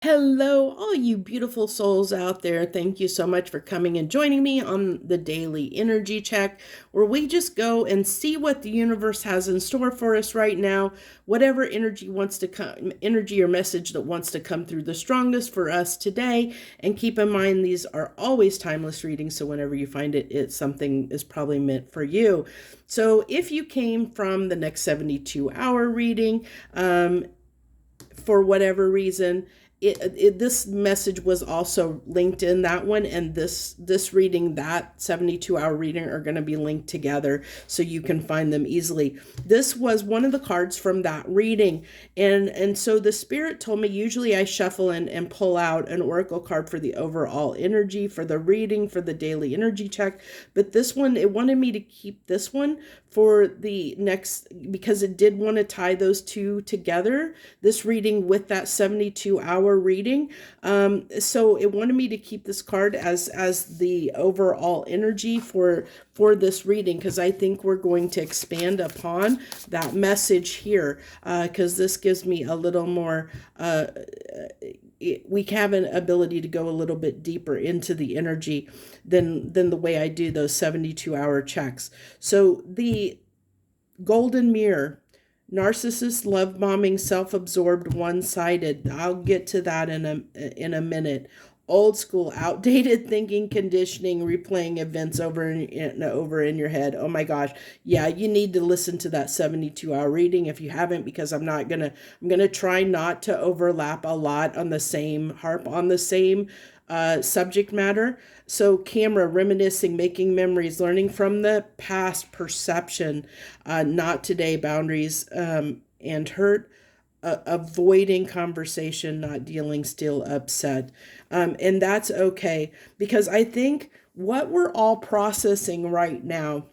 Hello, all you beautiful souls out there. Thank you so much for coming and joining me on the daily energy check, where we just go and see what the universe has in store for us right now. Whatever energy wants to come, energy or message that wants to come through the strongest for us today. And keep in mind, these are always timeless readings. So whenever you find it, it's something is probably meant for you. So if you came from the next 72-hour reading, for whatever reason, this message was also linked in that one, and this reading, that 72-hour reading, are going to be linked together so you can find them easily. This was one of the cards from that reading, and so the spirit told me, usually I shuffle and pull out an oracle card for the overall energy for the reading, for the daily energy check, but this one, it wanted me to keep this one for the next, because it did want to tie those two together, this reading with that 72-hour reading. So it wanted me to keep this card as the overall energy for this reading, because I think we're going to expand upon that message here, because this gives me a little more we have an ability to go a little bit deeper into the energy than the way I do those 72-hour checks. So the golden mirror, narcissist, love bombing, self-absorbed, one-sided. I'll get to that in a minute. Old school, outdated thinking, conditioning, replaying events over in your head. Oh my gosh. Yeah, you need to listen to that 72-hour reading if you haven't, because I'm gonna try not to overlap a lot on the same, harp on the same subject matter. So camera, reminiscing, making memories, learning from the past, perception, not today, boundaries, and hurt, avoiding conversation, not dealing, still upset. And that's okay, because I think what we're all processing right now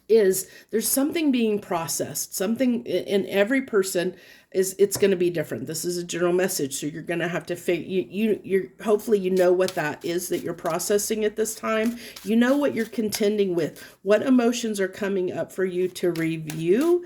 is there's something being processed, something in every person. It's going to be different. This is a general message, so you're going to have to figure, you're hopefully you know what that is that you're processing at this time. You know what you're contending with, what emotions are coming up for you to review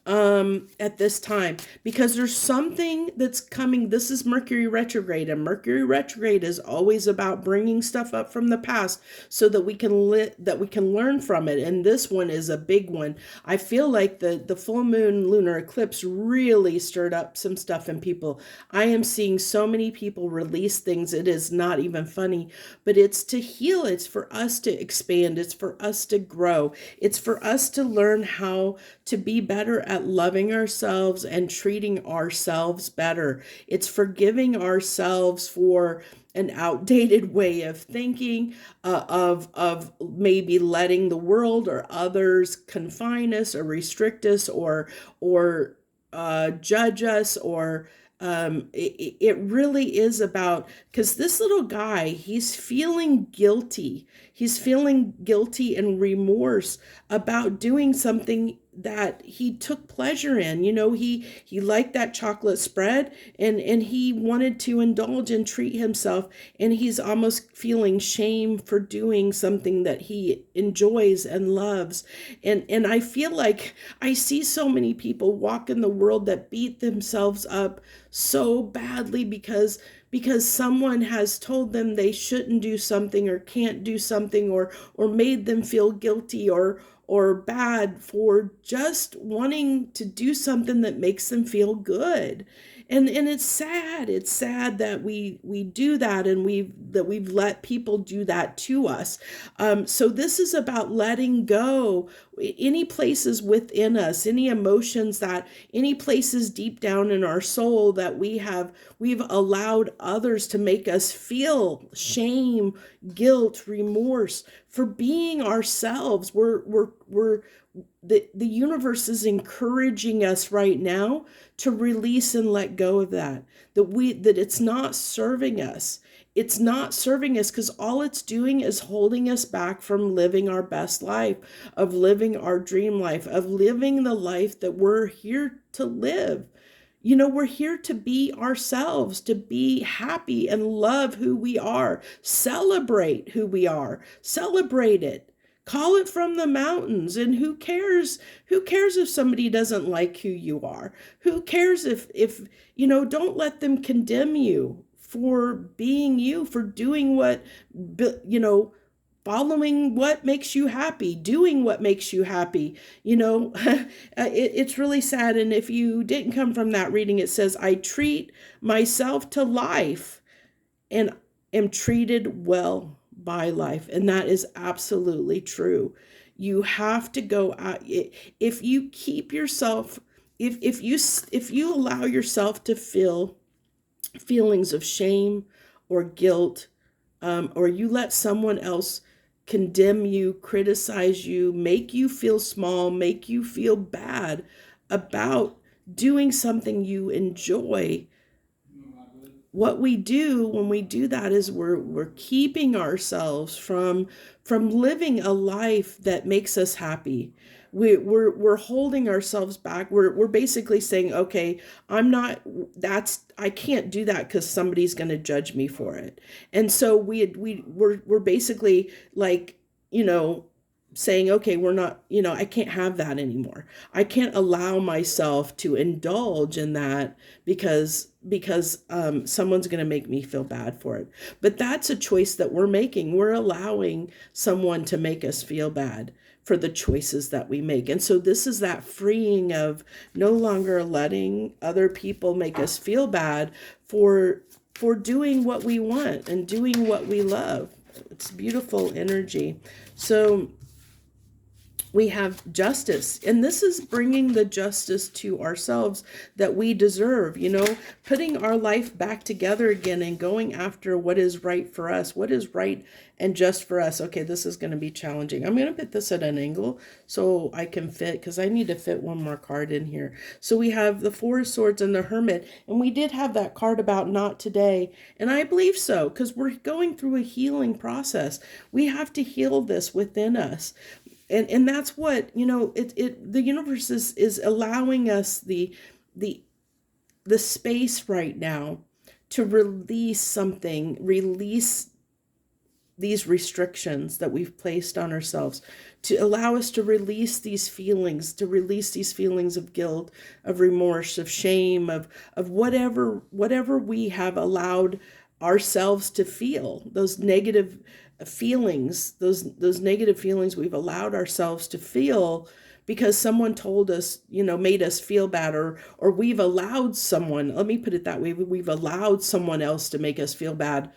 at this time, because there's something that's coming. This is Mercury retrograde, and Mercury retrograde is always about bringing stuff up from the past so that we can learn from it. And this one is a big one. I feel like the full moon lunar eclipse really stirred up some stuff in people. I am seeing so many people release things. It is not even funny, but it's to heal. It's for us to expand. It's for us to grow. It's for us to learn how to be better at loving ourselves and treating ourselves better. It's forgiving ourselves for an outdated way of thinking, of maybe letting the world or others confine us or restrict us or judge us, or it really is about, because this little guy, he's feeling guilty. He's feeling guilty and remorse about doing something that he took pleasure in. He liked that chocolate spread, and he wanted to indulge and treat himself, and he's almost feeling shame for doing something that he enjoys and loves. And I feel like I see so many people walk in the world that beat themselves up so badly because someone has told them they shouldn't do something or can't do something, or made them feel guilty or bad for just wanting to do something that makes them feel good. And it's sad. It's sad that we do that, and we've let people do that to us. So this is about letting go any places within us, any emotions, that any places deep down in our soul that we've allowed others to make us feel shame, guilt, remorse for being ourselves. The universe is encouraging us right now to release and let go of that it's not serving us. It's not serving us, because all it's doing is holding us back from living our best life, of living our dream life, of living the life that we're here to live. We're here to be ourselves, to be happy and love who we are, celebrate who we are, celebrate it. Call it from the mountains. And who cares if somebody doesn't like who you are? Who cares if don't let them condemn you for being you, for doing what, following what makes you happy, doing what makes you happy. It's really sad. And if you didn't come from that reading, it says, I treat myself to life and am treated well by life. And that is absolutely true. You have to go out. If you keep yourself, if you allow yourself to feel feelings of shame or guilt, or you let someone else condemn you, criticize you, make you feel small, make you feel bad about doing something you enjoy, what we do when we do that is we're keeping ourselves from living a life that makes us happy. We're holding ourselves back. We're basically saying, okay, I can't do that because somebody's going to judge me for it. And so we're basically like, saying, okay, we're not, I can't have that anymore. I can't allow myself to indulge in that because someone's going to make me feel bad for it. But that's a choice that we're making. We're allowing someone to make us feel bad for the choices that we make. And so this is that freeing of no longer letting other people make us feel bad for doing what we want and doing what we love. It's beautiful energy. So we have justice, and this is bringing the justice to ourselves that we deserve, putting our life back together again and going after what is right for us, what is right and just for us. Okay, this is going to be challenging. I'm going to put this at an angle so I can fit, because I need to fit one more card in here. So we have the Four of Swords and the Hermit, and we did have that card about not today, and I believe so, because we're going through a healing process. We have to heal this within us. And that's what, the universe is allowing us the space right now to release something, release these restrictions that we've placed on ourselves, to allow us to release these feelings, of guilt, of remorse, of shame, of whatever we have allowed ourselves to feel, those negative feelings, those negative feelings we've allowed ourselves to feel because someone told us, made us feel bad, or we've allowed someone, let me put it that way, we've allowed someone else to make us feel bad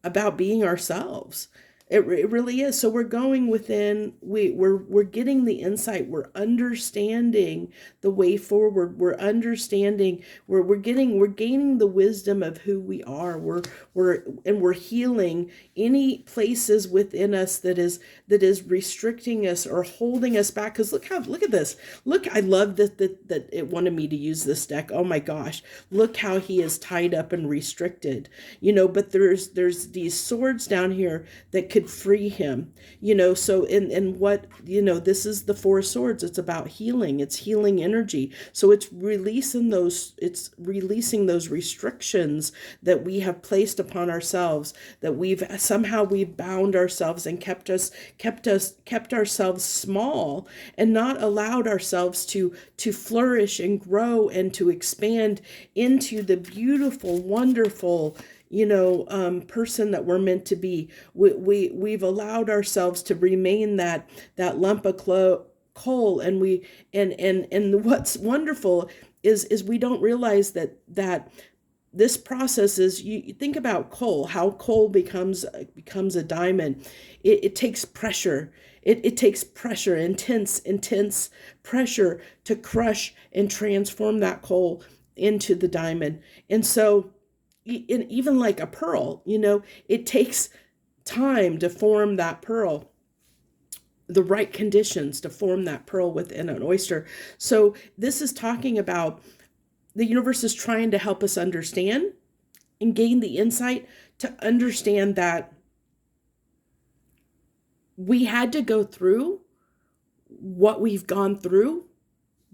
about being ourselves. It really is. So we're going within, we're getting the insight, we're understanding the way forward, we're understanding, we're gaining the wisdom of who we are. We're healing any places within us that is restricting us or holding us back. Because look at this. Look, I love that it wanted me to use this deck. Oh my gosh. Look how he is tied up and restricted. But there's these swords down here that could free him, so in what, this is the Four Swords. It's about healing. It's healing energy. So it's releasing those restrictions that we have placed upon ourselves, that we've bound ourselves and kept ourselves small and not allowed ourselves to flourish and grow and to expand into the beautiful, wonderful, person that we're meant to be. We've allowed ourselves to remain that lump of coal, and what's wonderful is we don't realize that this process is, you think about coal, how coal becomes a diamond. It takes pressure. It takes pressure, intense pressure to crush and transform that coal into the diamond. And so even like a pearl, it takes time to form that pearl, the right conditions to form that pearl within an oyster. So this is talking about the universe is trying to help us understand and gain the insight to understand that we had to go through what we've gone through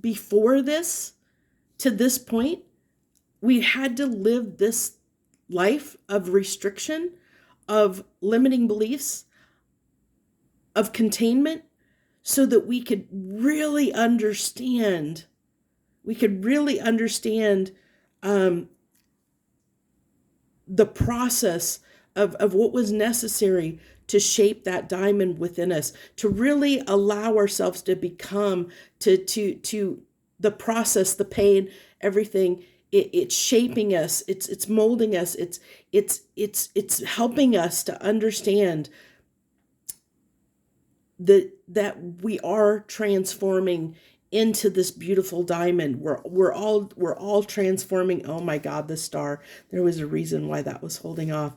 before this to this point. We had to live this life of restriction, of limiting beliefs, of containment so that we could really understand, um, the process of what was necessary to shape that diamond within us, to really allow ourselves to become, to the process, the pain, everything. It's shaping us. It's molding us. It's helping us to understand that we are transforming into this beautiful diamond. We're all transforming. Oh my God, the star. There was a reason why that was holding off.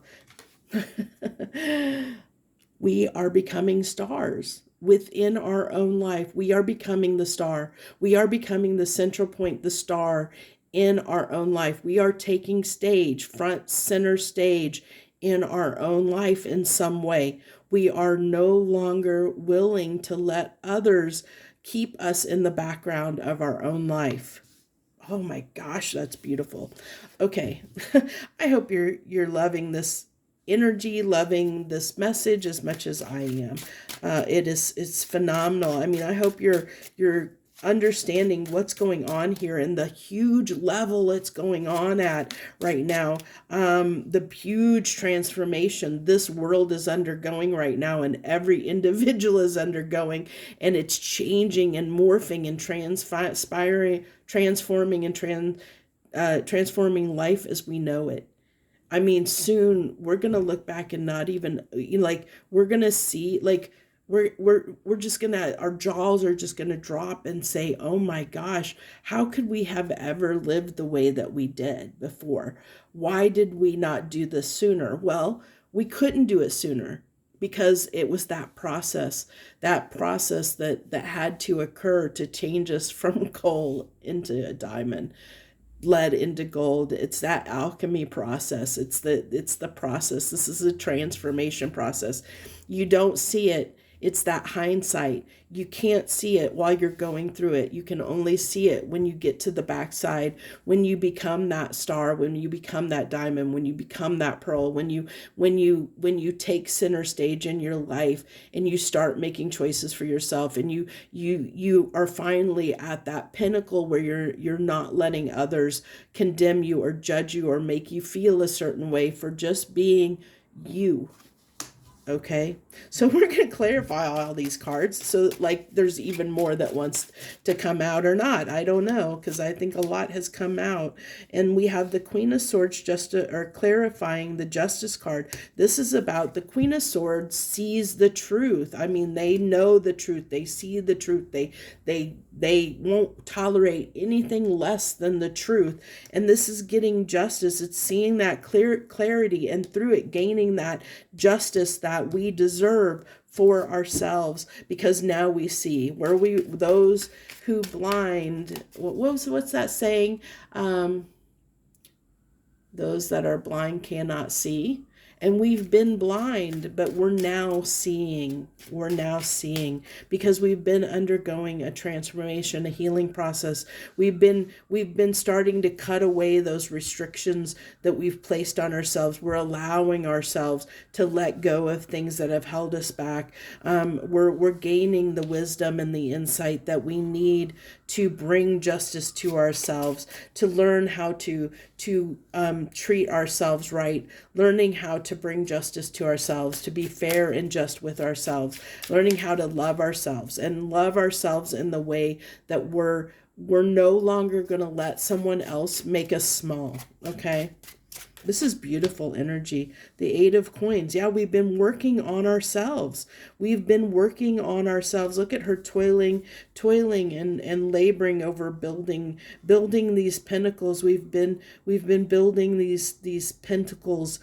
We are becoming stars within our own life. We are becoming the star. We are becoming the central point, the star in our own life. We are taking stage, front center stage in our own life in some way. We are no longer willing to let others keep us in the background of our own life. Oh my gosh, that's beautiful. Okay. I hope you're loving this energy, loving this message as much as I am. It's phenomenal. I mean, I hope you're understanding what's going on here and the huge level it's going on at right now. The huge transformation this world is undergoing right now, and every individual is undergoing, and it's changing and morphing and transforming and transforming life as we know it. I mean, soon we're gonna look back and not even, like, we're gonna see, like, we're just gonna, our jaws are just gonna drop and say, oh my gosh, how could we have ever lived the way that we did before? Why did we not do this sooner? Well, we couldn't do it sooner because it was that process that had to occur to change us from coal into a diamond, lead into gold. It's that alchemy process. It's the process. This is a transformation process. You don't see it. It's that hindsight. You can't see it while you're going through it. You can only see it when you get to the backside, when you become that star, when you become that diamond, when you become that pearl, when you take center stage in your life and you start making choices for yourself, and you are finally at that pinnacle where you're not letting others condemn you or judge you or make you feel a certain way for just being you. Okay, so we're going to clarify all these cards. So, like, there's even more that wants to come out or not. I don't know, because I think a lot has come out. And we have the Queen of Swords or clarifying the Justice card. This is about the Queen of Swords sees the truth. I mean, they know the truth. They see the truth. They won't tolerate anything less than the truth. And this is getting justice. It's seeing that clarity, and through it gaining that justice that we deserve for ourselves, because now we see where those who blind, what's that saying? Those that are blind cannot see. And we've been blind, but we're now seeing. We're now seeing because we've been undergoing a transformation, a healing process. We've been starting to cut away those restrictions that we've placed on ourselves. We're allowing ourselves to let go of things that have held us back. We're gaining the wisdom and the insight that we need to bring justice to ourselves, to learn how to treat ourselves right, learning how to bring justice to ourselves, to be fair and just with ourselves, learning how to love ourselves and love ourselves in the way that we're no longer going to let someone else make us small. Okay. This is beautiful energy. The Eight of Coins. Yeah, we've been working on ourselves. We've been working on ourselves. Look at her toiling and laboring over building these pinnacles. We've been building these pentacles,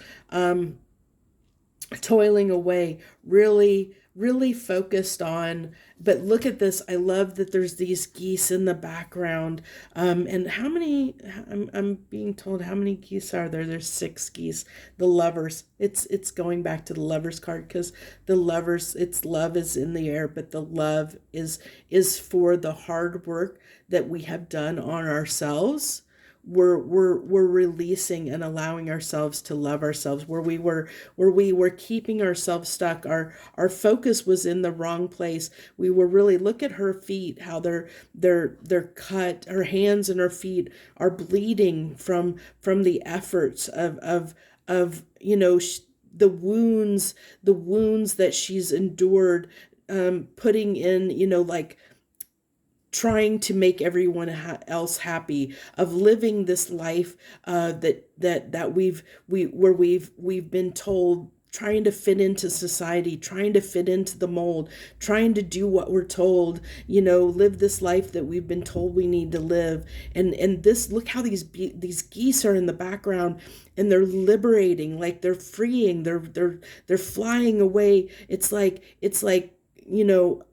toiling away, really focused on. But look at this. I love that there's these geese in the background. And how many, I'm being told, how many geese are there? There's 6 geese. The Lovers. It's going back to the Lovers card, because the Lovers, it's love is in the air, but the love is for the hard work that we have done on ourselves. we're releasing and allowing ourselves to love ourselves. Where we were keeping ourselves stuck, our focus was in the wrong place. We were really, look at her feet, how they're cut. Her hands and her feet are bleeding from the efforts of the wounds that she's endured, putting in, like trying to make everyone else happy, of living this life, that we've been told, trying to fit into society, trying to fit into the mold, trying to do what we're told, live this life that we've been told we need to live. And this, look how these geese are in the background, and they're liberating, like they're freeing, they're flying away. It's like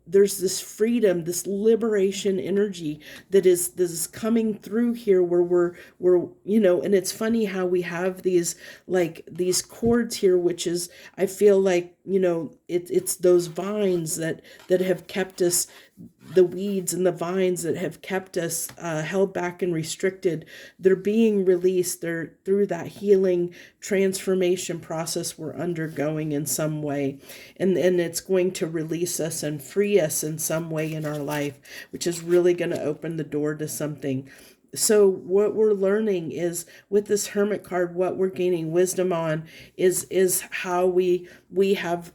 there's this freedom, this liberation energy that is coming through here, where we're and it's funny how we have these cords here, which is, I feel like, it's those vines that have kept us, the weeds and the vines that have kept us held back and restricted. They're being released. They're through that healing transformation process we're undergoing in some way, and it's going to release us and free us in some way in our life, which is really going to open the door to something. So what we're learning is, with this Hermit card, what we're gaining wisdom on is how we have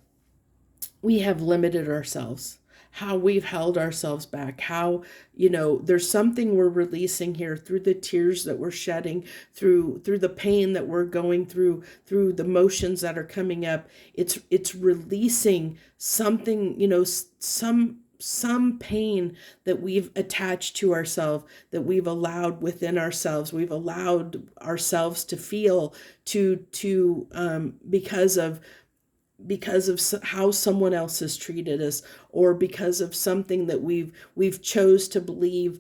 limited ourselves, how we've held ourselves back, how, there's something we're releasing here through the tears that we're shedding, through the pain that we're going through the motions that are coming up. It's releasing something, some pain that we've attached to ourselves, that we've allowed within ourselves, we've allowed ourselves to feel, because of how someone else has treated us, or because of something that we've chose to believe,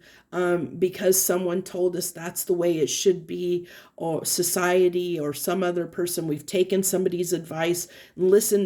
because someone told us that's the way it should be, or society or some other person. We've taken somebody's advice,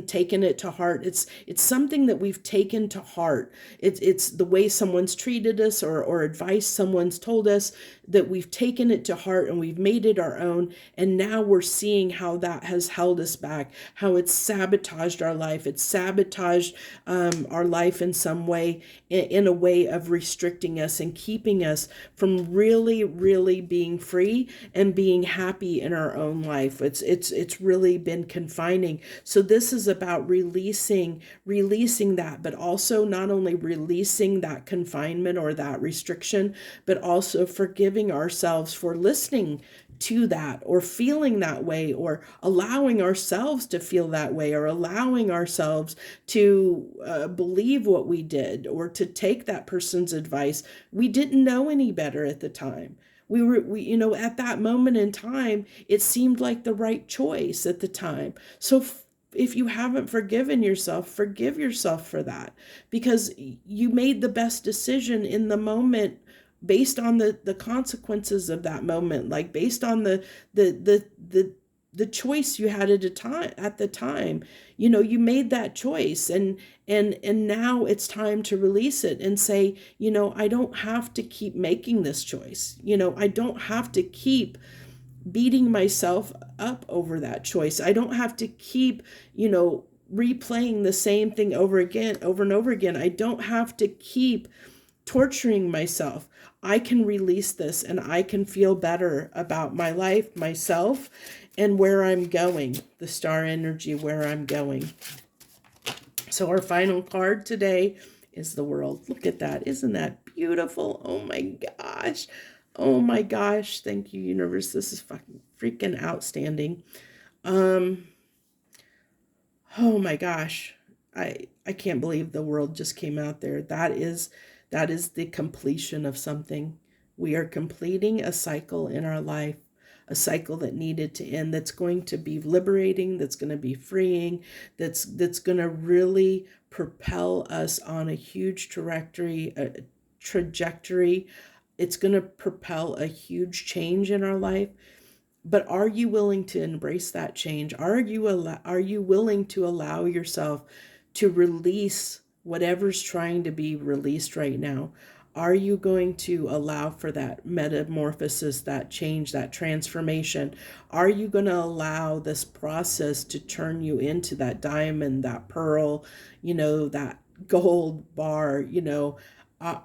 taken it to heart. It's something that we've taken to heart. It's the way someone's treated us, or advice someone's told us, that we've taken it to heart and we've made it our own. And now we're seeing how that has held us back, how it's sabotaged our life. It's sabotaged our life in some way, in a way of restricting us and keeping us from really, really being free and being happy in our own life. It's really been confining. So this is about releasing that, but also not only releasing that confinement or that restriction, but also forgiving ourselves for listening to that, or feeling that way, or allowing ourselves to feel that way, or allowing ourselves to believe what we did, or to take that person's advice. We didn't know any better at the time. At that moment in time, it seemed like the right choice at the time. So if you haven't forgiven yourself, forgive yourself for that, because you made the best decision in the moment, based on the consequences of that moment, like based on the choice you had at the time. You made that choice, and now it's time to release it and say, I don't have to keep making this choice. I don't have to keep beating myself up over that choice. I don't have to keep, replaying the same thing over and over again. I don't have to keep torturing myself. I can release this, and I can feel better about my life, myself, and where I'm going, the star energy, where I'm going. So our final card today is the World. Look at that. Isn't that beautiful? Oh my gosh. Oh my gosh. Thank you, universe. This is freaking outstanding. Oh my gosh. I can't believe the World just came out there. That is the completion of something. We are completing a cycle in our life, a cycle that needed to end, that's going to be liberating, that's going to be freeing, that's going to really propel us on a huge trajectory. It's going to propel a huge change in our life. But are you willing to embrace that change? Are you willing to allow yourself to release whatever's trying to be released right now? Are you going to allow for that metamorphosis, that change, that transformation? Are you going to allow this process to turn you into that diamond, that pearl, that gold bar, uh,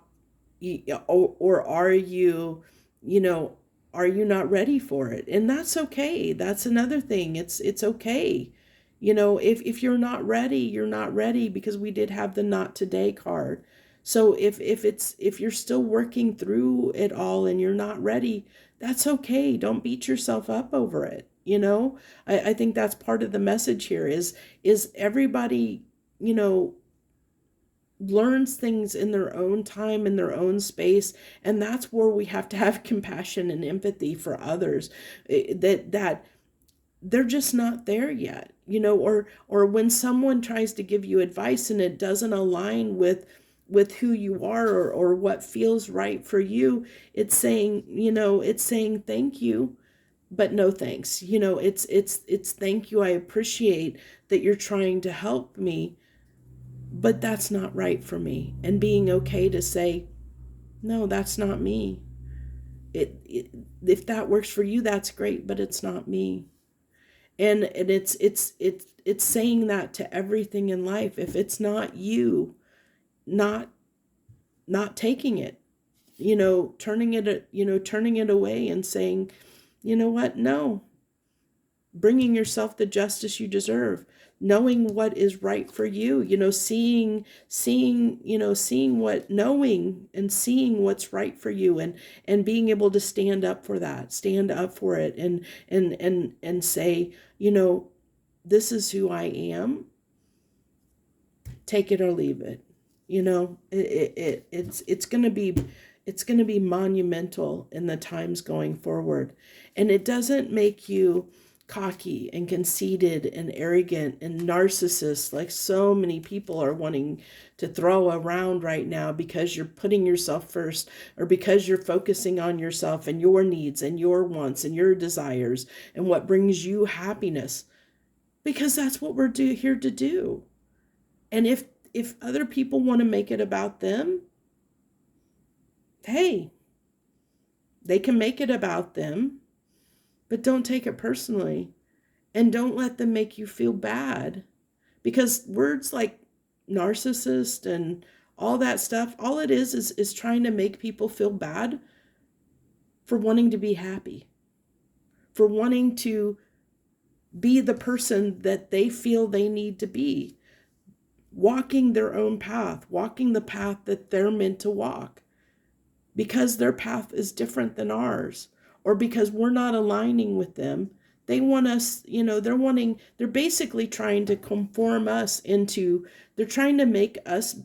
or you know, are you not ready for it? And that's okay. That's another thing. It's okay. If you're not ready, you're not ready, because we did have the not today card. So if you're still working through it all and you're not ready, that's okay. Don't beat yourself up over it. I think that's part of the message here is everybody, you know, learns things in their own time, in their own space, and that's where we have to have compassion and empathy for others, that they're just not there yet, or when someone tries to give you advice and it doesn't align with who you are, or what feels right for you. It's saying thank you, but no thanks. It's thank you, I appreciate that you're trying to help me, but that's not right for me. And being okay to say, no, that's not me. It if that works for you, that's great, but it's not me. And it's saying that to everything in life. If it's not you, not not taking it, turning it away and saying, you know what, no, bringing yourself the justice you deserve, knowing what is right for you, seeing what, knowing and seeing what's right for you, and being able to stand up for that, stand up for it, and say, this is who I am, take it or leave it. It's going to be monumental in the times going forward. And it doesn't make you cocky and conceited and arrogant and narcissist like so many people are wanting to throw around right now, because you're putting yourself first, or because you're focusing on yourself and your needs and your wants and your desires and what brings you happiness, because that's what we're here to do. And if other people want to make it about them, hey, they can make it about them, but don't take it personally, and don't let them make you feel bad, because words like narcissist and all that stuff, all it is trying to make people feel bad for wanting to be happy, for wanting to be the person that they feel they need to be, walking their own path, walking the path that they're meant to walk, because their path is different than ours, or because we're not aligning with them. They want us, they're basically trying to conform us into, they're trying to make us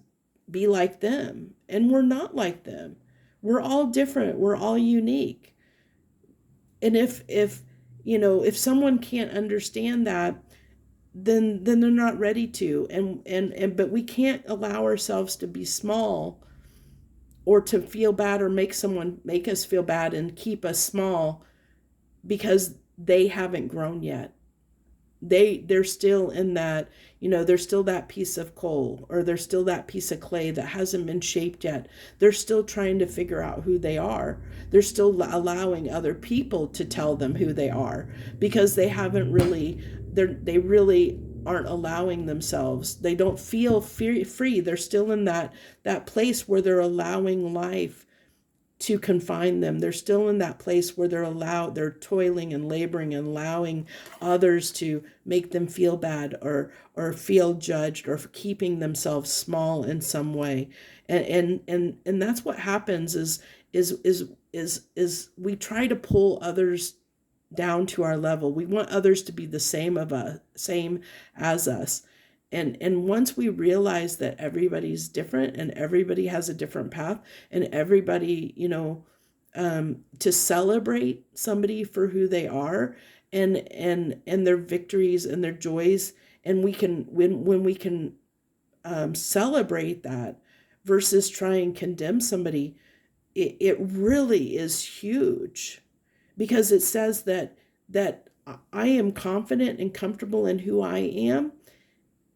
be like them. And we're not like them. We're all different. We're all unique. And if someone can't understand that, then they're not ready to. But we can't allow ourselves to be small, or to feel bad, or make us feel bad and keep us small, because they haven't grown yet. They're still in that, they're still that piece of coal, or they're still that piece of clay that hasn't been shaped yet. They're still trying to figure out who they are. They're still allowing other people to tell them who they are, because they haven't really, they really aren't allowing themselves. They don't feel free. They're still in that place where they're allowing life to confine them. They're still in that place where they're toiling and laboring and allowing others to make them feel bad, or feel judged, or for keeping themselves small in some way. And that's what happens is we try to pull others down to our level. We want others to be the same as us. And once we realize that everybody's different and everybody has a different path, and everybody, to celebrate somebody for who they are, and their victories and their joys, and when we can celebrate that, versus try and condemn somebody, it really is huge, because it says that I am confident and comfortable in who I am,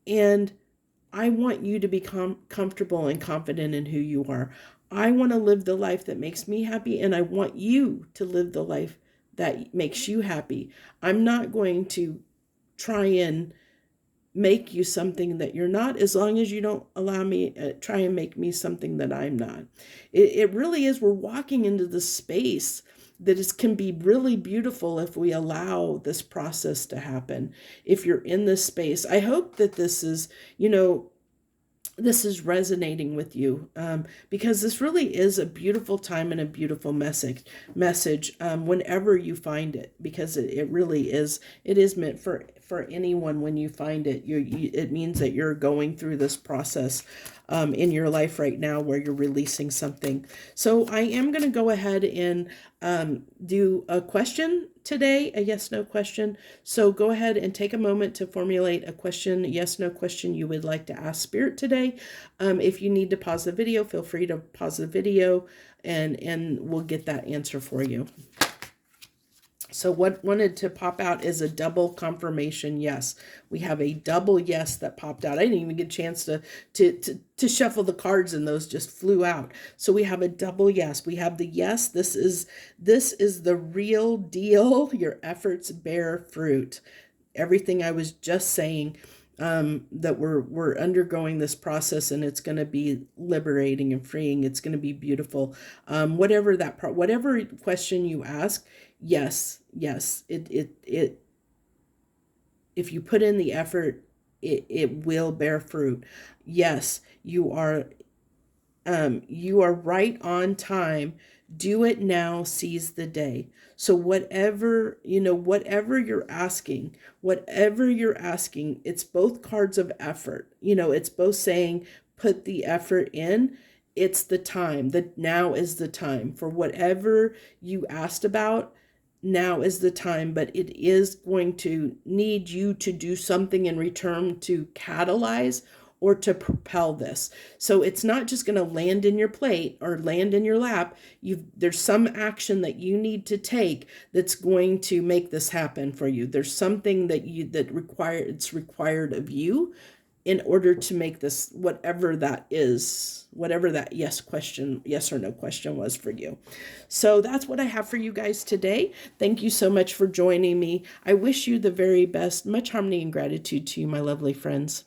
and I want you to be comfortable and confident in who you are. I want to live the life that makes me happy, and I want you to live the life that makes you happy. I'm not going to try and make you something that you're not, as long as you don't allow me, try and make me something that I'm not. It really is, we're walking into the space that is, can be really beautiful if we allow this process to happen. If you're in this space, I hope that this is, this is resonating with you, because this really is a beautiful time and a beautiful message, whenever you find it, because it really is, it is meant for anyone. When you find it, it means that you're going through this process in your life right now, where you're releasing something. So I am going to go ahead and do a question today, a yes no question. So go ahead and take a moment to formulate a question, yes no question you would like to ask Spirit today. If you need to pause the video, feel free to pause the video, and we'll get that answer for you. So what wanted to pop out is a double confirmation yes. We have a double yes that popped out. I didn't even get a chance to shuffle the cards, and those just flew out. So we have a double yes. We have the yes. This is the real deal. Your efforts bear fruit. Everything I was just saying, that we're undergoing this process, and it's going to be liberating and freeing. It's going to be beautiful. Whatever whatever question you ask, yes, it if you put in the effort, it will bear fruit. Yes, you are right on time. Do it now, seize the day. So whatever you're asking, it's both cards of effort. It's both saying, put the effort in. It's the time. That now is the time for whatever you asked about. Now is the time, but it is going to need you to do something in return to catalyze or to propel this. So it's not just going to land in your plate or land in your lap. There's some action that you need to take that's going to make this happen for you. There's something it's required of you in order to make this, whatever that is, whatever that yes or no question was for you. So that's what I have for you guys today. Thank you so much for joining me. I wish you the very best. Much harmony and gratitude to you, my lovely friends.